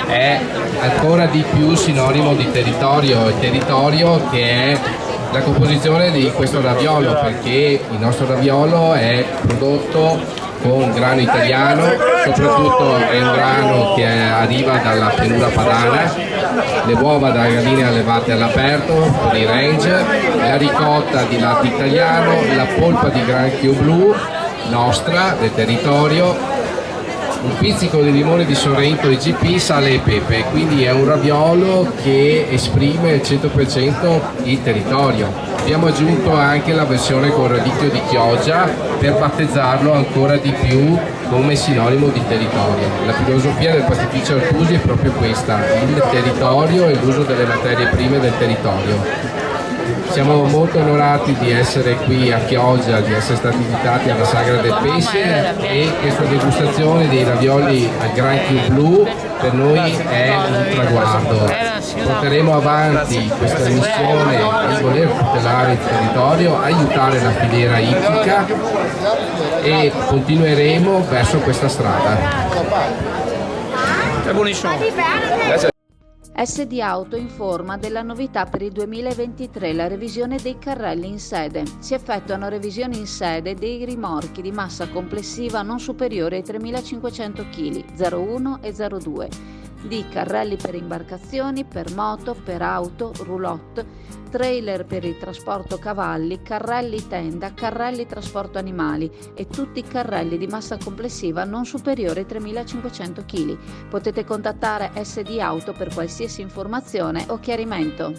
è ancora di più sinonimo di territorio, e territorio che è la composizione di questo raviolo, perché il nostro raviolo è prodotto con grano italiano, soprattutto è un grano che arriva dalla pianura padana, le uova da galline allevate all'aperto, free range, la ricotta di latte italiano, la polpa di granchio blu nostra del territorio, un pizzico di limone di Sorrento IGP, sale e pepe, quindi è un raviolo che esprime al 100% il territorio. Abbiamo aggiunto anche la versione con radicchio di Chioggia per battezzarlo ancora di più come sinonimo di territorio. La filosofia del pastificio Artusi è proprio questa, il territorio e l'uso delle materie prime del territorio. Siamo molto onorati di essere qui a Chioggia, di essere stati invitati alla Sagra del Pesce, e questa degustazione dei ravioli al granchio blu per noi è un traguardo. Porteremo avanti questa missione di voler tutelare il territorio, aiutare la filiera ittica e continueremo verso questa strada. È buonissimo. SD Auto informa della novità per il 2023, la revisione dei carrelli in sede. Si effettuano revisioni in sede dei rimorchi di massa complessiva non superiore ai 3.500 kg, 01 e 02, di carrelli per imbarcazioni, per moto, per auto, roulotte, trailer per il trasporto cavalli, carrelli tenda, carrelli trasporto animali e tutti i carrelli di massa complessiva non superiore ai 3.500 kg. Potete contattare SD Auto per qualsiasi informazione o chiarimento.